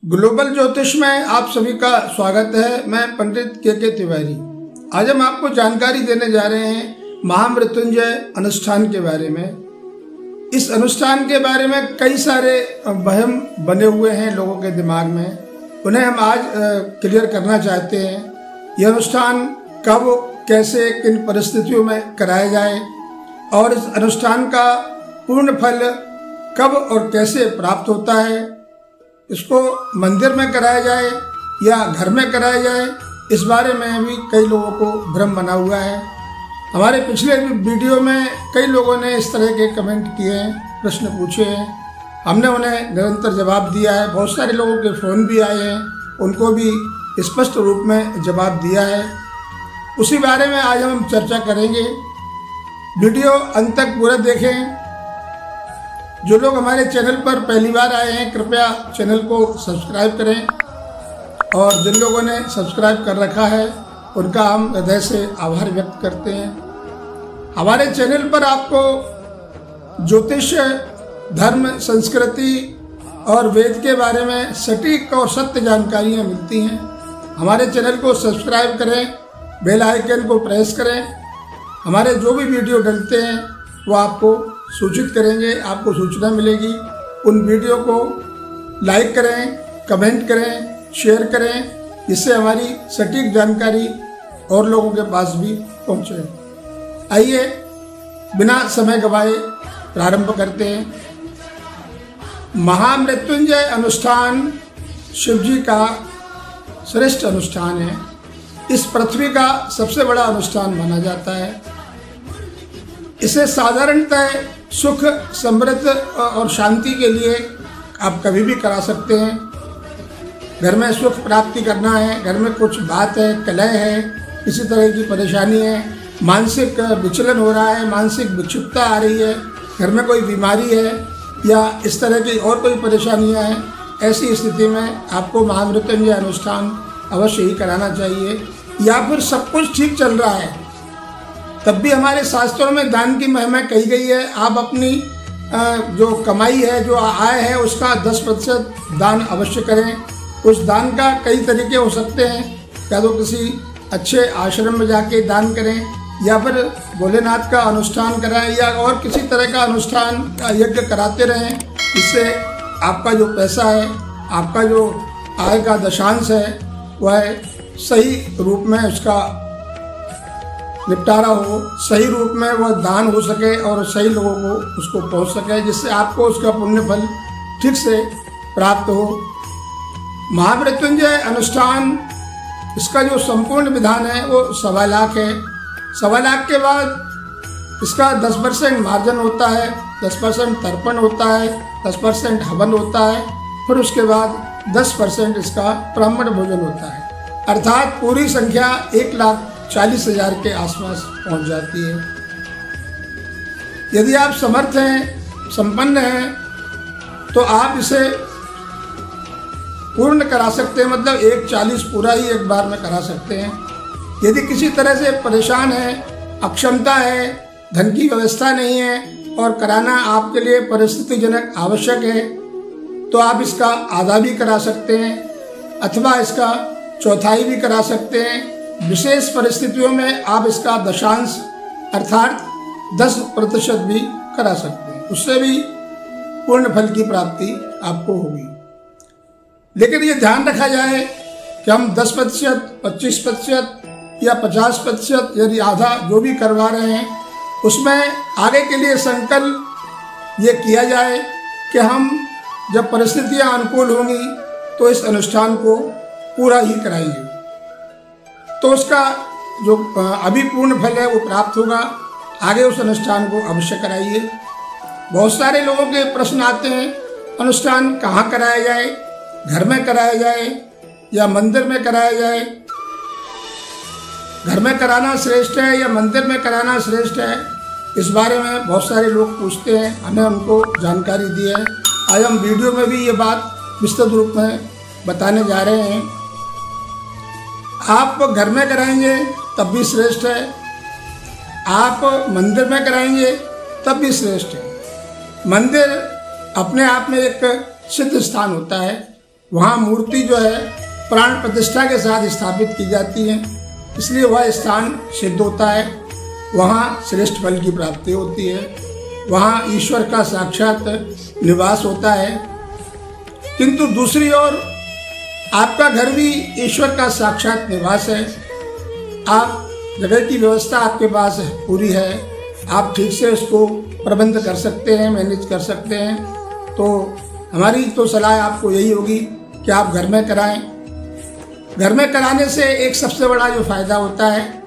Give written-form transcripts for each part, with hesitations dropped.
Global ज्योतिष में आप सभी का स्वागत है। मैं पंडित के तिवारी। आज हम आपको जानकारी देने जा रहे हैं महामृत्युंजय अनुष्ठान के बारे में। इस अनुष्ठान के बारे में कई सारे वहम बने हुए हैं लोगों के दिमाग में, उन्हें हम आज क्लियर करना चाहते हैं। यह अनुष्ठान कब, कैसे, किन परिस्थितियों में कराया जाए और इस अनुष्ठान का पूर्ण फल कब और कैसे प्राप्त होता है, इसको मंदिर में कराया जाए या घर में कराया जाए, इस बारे में भी कई लोगों को भ्रम बना हुआ है। हमारे पिछले वीडियो में कई लोगों ने इस तरह के कमेंट किए हैं, प्रश्न पूछे हैं, हमने उन्हें निरंतर जवाब दिया है। बहुत सारे लोगों के फ़ोन भी आए हैं, उनको भी स्पष्ट रूप में जवाब दिया है। उसी बारे में आज हम चर्चा करेंगे। वीडियो अंत तक पूरा देखें। जो लोग हमारे चैनल पर पहली बार आए हैं, कृपया चैनल को सब्सक्राइब करें और जिन लोगों ने सब्सक्राइब कर रखा है उनका हम हृदय से आभार व्यक्त करते हैं। हमारे चैनल पर आपको ज्योतिष, धर्म, संस्कृति और वेद के बारे में सटीक और सत्य जानकारियाँ मिलती हैं। हमारे चैनल को सब्सक्राइब करें, बेल आइकन को प्रेस करें। हमारे जो भी वीडियो डलते हैं वो आपको सूचित करेंगे, आपको सूचना मिलेगी। उन वीडियो को लाइक करें, कमेंट करें, शेयर करें, जिससे हमारी सटीक जानकारी और लोगों के पास भी पहुंचे। आइए बिना समय गवाए प्रारंभ करते हैं। महामृत्युंजय अनुष्ठान शिव जी का श्रेष्ठ अनुष्ठान है। इस पृथ्वी का सबसे बड़ा अनुष्ठान माना जाता है। इसे साधारणतः सुख, समृद्धि और शांति के लिए आप कभी भी करा सकते हैं। घर में सुख प्राप्ति करना है, घर में कुछ बात है, कलह है, किसी तरह की परेशानी है, मानसिक विचलन हो रहा है, मानसिक विक्षिप्तता आ रही है, घर में कोई बीमारी है या इस तरह की और कोई परेशानियां हैं, ऐसी स्थिति में आपको महामृत्युंजय अनुष्ठान अवश्य ही कराना चाहिए। या फिर सब कुछ ठीक चल रहा है तब भी हमारे शास्त्रों में दान की महिमा कही गई है। आप अपनी जो कमाई है, जो आय है, उसका 10% दान अवश्य करें। उस दान का कई तरीके हो सकते हैं, या तो किसी अच्छे आश्रम में जाके दान करें, या फिर भोलेनाथ का अनुष्ठान कराएं, या और किसी तरह का अनुष्ठान यज्ञ कराते रहें, जिससे आपका जो पैसा है, आपका जो आय का दशांश है, वह सही रूप में उसका निपटारा हो, सही रूप में वह दान हो सके और सही लोगों को उसको पहुंच सके, जिससे आपको उसका पुण्य फल ठीक से प्राप्त हो। महामृत्युंजय अनुष्ठान, इसका जो संपूर्ण विधान है वो 1.25 लाख है। 1.25 लाख के बाद इसका 10% मार्जन होता है, 10% तर्पण होता है, 10% हवन होता है, फिर उसके बाद 10% इसका ब्राह्मण भोजन होता है। अर्थात पूरी संख्या 1,40,000 के आसपास पहुंच जाती है। यदि आप समर्थ हैं, संपन्न हैं, तो आप इसे पूर्ण करा सकते हैं, मतलब 1,40 पूरा ही एक बार में करा सकते हैं। यदि किसी तरह से परेशान है, अक्षमता है, धन की व्यवस्था नहीं है और कराना आपके लिए परिस्थितिजनक आवश्यक है, तो आप इसका आधा भी करा सकते हैं अथवा इसका चौथाई भी करा सकते हैं। विशेष परिस्थितियों में आप इसका दशांश अर्थात 10% भी करा सकते हैं, उससे भी पूर्ण फल की प्राप्ति आपको होगी। लेकिन ये ध्यान रखा जाए कि हम 10%, 25% या 50%, यदि आधा जो भी करवा रहे हैं, उसमें आगे के लिए संकल्प ये किया जाए कि हम जब परिस्थितियां अनुकूल होंगी तो इस अनुष्ठान को पूरा ही कराएंगे, तो उसका जो अभी पूर्ण फल है वो प्राप्त होगा। आगे उस अनुष्ठान को अवश्य कराइए। बहुत सारे लोगों के प्रश्न आते हैं, अनुष्ठान कहाँ कराया जाए, घर में कराया जाए या मंदिर में कराया जाए, घर में कराना श्रेष्ठ है या मंदिर में कराना श्रेष्ठ है, इस बारे में बहुत सारे लोग पूछते हैं। हमने उनको जानकारी दी है। आज हम वीडियो में भी ये बात विस्तृत रूप में बताने जा रहे हैं। आप घर में कराएंगे तब भी श्रेष्ठ है, आप मंदिर में कराएंगे तब भी श्रेष्ठ है। मंदिर अपने आप में एक सिद्ध स्थान होता है। वहाँ मूर्ति जो है प्राण प्रतिष्ठा के साथ स्थापित की जाती है, इसलिए वह स्थान सिद्ध होता है, वहाँ श्रेष्ठ फल की प्राप्ति होती है, वहाँ ईश्वर का साक्षात निवास होता है। किंतु दूसरी ओर आपका घर भी ईश्वर का साक्षात निवास है। आप जगह की व्यवस्था आपके पास पूरी है, आप ठीक से उसको प्रबंध कर सकते हैं, मैनेज कर सकते हैं। तो हमारी तो सलाह आपको यही होगी कि आप घर में कराएं। घर में कराने से एक सबसे बड़ा जो फायदा होता है,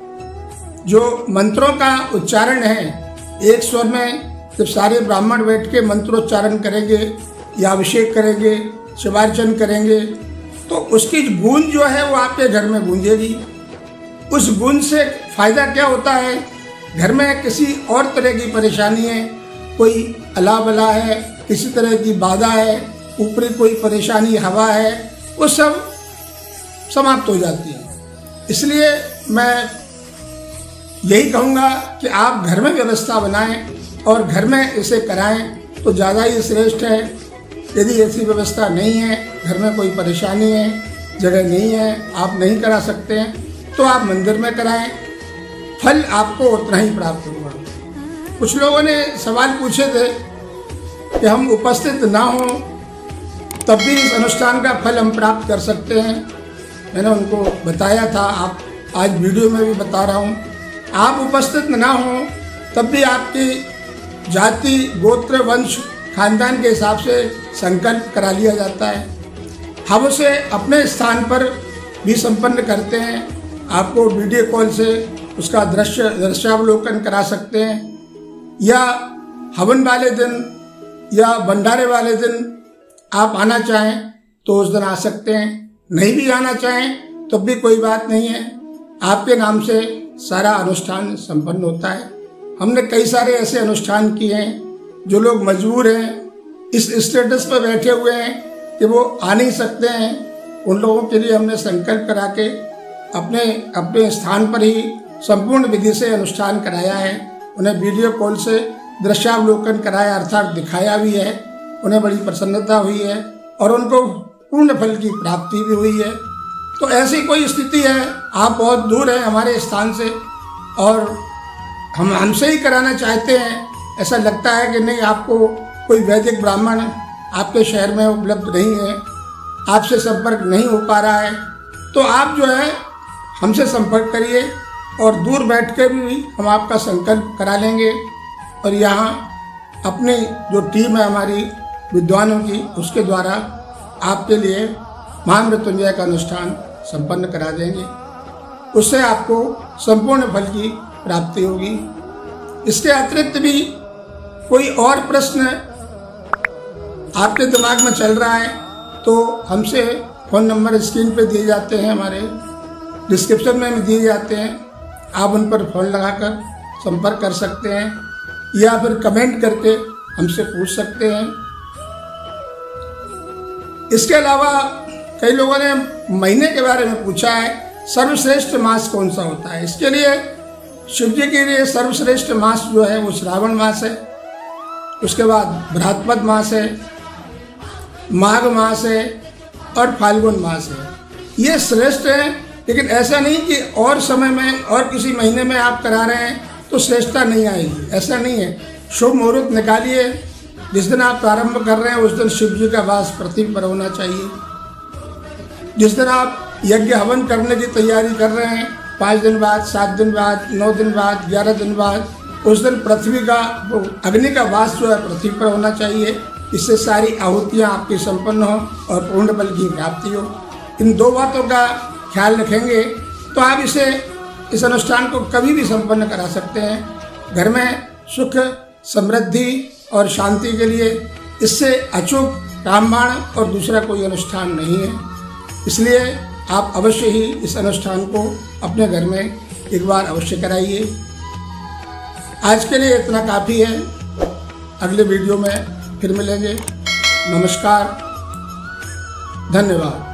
जो मंत्रों का उच्चारण है, एक स्वर में जब सारे ब्राह्मण बैठ के मंत्रोच्चारण करेंगे या अभिषेक करेंगे, शिवार्चन करेंगे, तो उसकी गूंज जो है वो आपके घर में गूंजेगी। उस गूंज से फायदा क्या होता है, घर में किसी और तरह की परेशानी है, कोई अला बला है, किसी तरह की बाधा है, ऊपरी कोई परेशानी हवा है, वो सब समाप्त हो जाती है। इसलिए मैं यही कहूँगा कि आप घर में व्यवस्था बनाएं और घर में इसे कराएं तो ज़्यादा ही श्रेष्ठ है। यदि ऐसी व्यवस्था नहीं है, घर में कोई परेशानी है, जगह नहीं है, आप नहीं करा सकते हैं, तो आप मंदिर में कराएं, फल आपको उतना ही प्राप्त होगा। कुछ लोगों ने सवाल पूछे थे कि हम उपस्थित ना हों तब भी इस अनुष्ठान का फल हम प्राप्त कर सकते हैं। मैंने उनको बताया था, आप आज वीडियो में भी बता रहा हूँ, आप उपस्थित ना हों तब भी आपकी जाति, गोत्र, वंश, खानदान के हिसाब से संकल्प करा लिया जाता है। हम उसे अपने स्थान पर भी संपन्न करते हैं। आपको वीडियो कॉल से उसका दृश्यावलोकन करा सकते हैं, या हवन वाले दिन या भंडारे वाले दिन आप आना चाहें तो उस दिन आ सकते हैं, नहीं भी आना चाहें तो भी कोई बात नहीं है, आपके नाम से सारा अनुष्ठान संपन्न होता है। हमने कई सारे ऐसे अनुष्ठान किए हैं, जो लोग मजबूर हैं, इस स्टेटस पर बैठे हुए हैं कि वो आ नहीं सकते हैं, उन लोगों के लिए हमने संकल्प करा के अपने अपने स्थान पर ही संपूर्ण विधि से अनुष्ठान कराया है। उन्हें वीडियो कॉल से दृश्यावलोकन कराया, अर्थात दिखाया भी है। उन्हें बड़ी प्रसन्नता हुई है और उनको पूर्ण फल की प्राप्ति भी हुई है। तो ऐसी कोई स्थिति है, आप बहुत दूर हैं हमारे स्थान से और हम हमसे ही कराना चाहते हैं, ऐसा लगता है कि नहीं, आपको कोई वैदिक ब्राह्मण आपके शहर में उपलब्ध नहीं है, आपसे संपर्क नहीं हो पा रहा है, तो आप जो है हमसे संपर्क करिए और दूर बैठ कर भी हम आपका संकल्प करा लेंगे। और यहाँ अपनी जो टीम है हमारी विद्वानों की, उसके द्वारा आपके लिए महामृत्युंजय का अनुष्ठान संपन्न करा देंगे। उससे आपको संपूर्ण फल की प्राप्ति होगी। इसके अतिरिक्त भी कोई और प्रश्न आपके दिमाग में चल रहा है तो हमसे फ़ोन नंबर स्क्रीन पे दिए जाते हैं, हमारे डिस्क्रिप्शन में भी दिए जाते हैं, आप उन पर फ़ोन लगाकर संपर्क कर सकते हैं या फिर कमेंट करके हमसे पूछ सकते हैं। इसके अलावा कई लोगों ने महीने के बारे में पूछा है, सर्वश्रेष्ठ मास कौन सा होता है। इसके लिए शिव जी के लिए सर्वश्रेष्ठ मास जो है वो श्रावण मास है, उसके बाद भाद्रपद मास है, माघ मास है और फाल्गुन मास है। ये श्रेष्ठ है, लेकिन ऐसा नहीं कि और समय में और किसी महीने में आप करा रहे हैं तो श्रेष्ठता नहीं आएगी, ऐसा नहीं है। शुभ मुहूर्त निकालिए, जिस दिन आप प्रारंभ कर रहे हैं उस दिन शिव जी का वास पृथ्वी पर होना चाहिए। जिस दिन आप यज्ञ हवन करने की तैयारी कर रहे हैं, 5 दिन बाद, 7 दिन बाद, 9 दिन बाद, 11 दिन बाद, उस दिन पृथ्वी का अग्नि का वास जो है पृथ्वी पर होना चाहिए। इससे सारी आहुतियाँ आपकी संपन्न हो और पूर्ण बल की प्राप्ति हो। इन 2 बातों का ख्याल रखेंगे तो आप इस अनुष्ठान को कभी भी संपन्न करा सकते हैं। घर में सुख, समृद्धि और शांति के लिए इससे अचूक रामबाण और दूसरा कोई अनुष्ठान नहीं है। इसलिए आप अवश्य ही इस अनुष्ठान को अपने घर में एक बार अवश्य कराइए। आज के लिए इतना काफ़ी है, अगले वीडियो में फिर मिलेंगे। नमस्कार, धन्यवाद।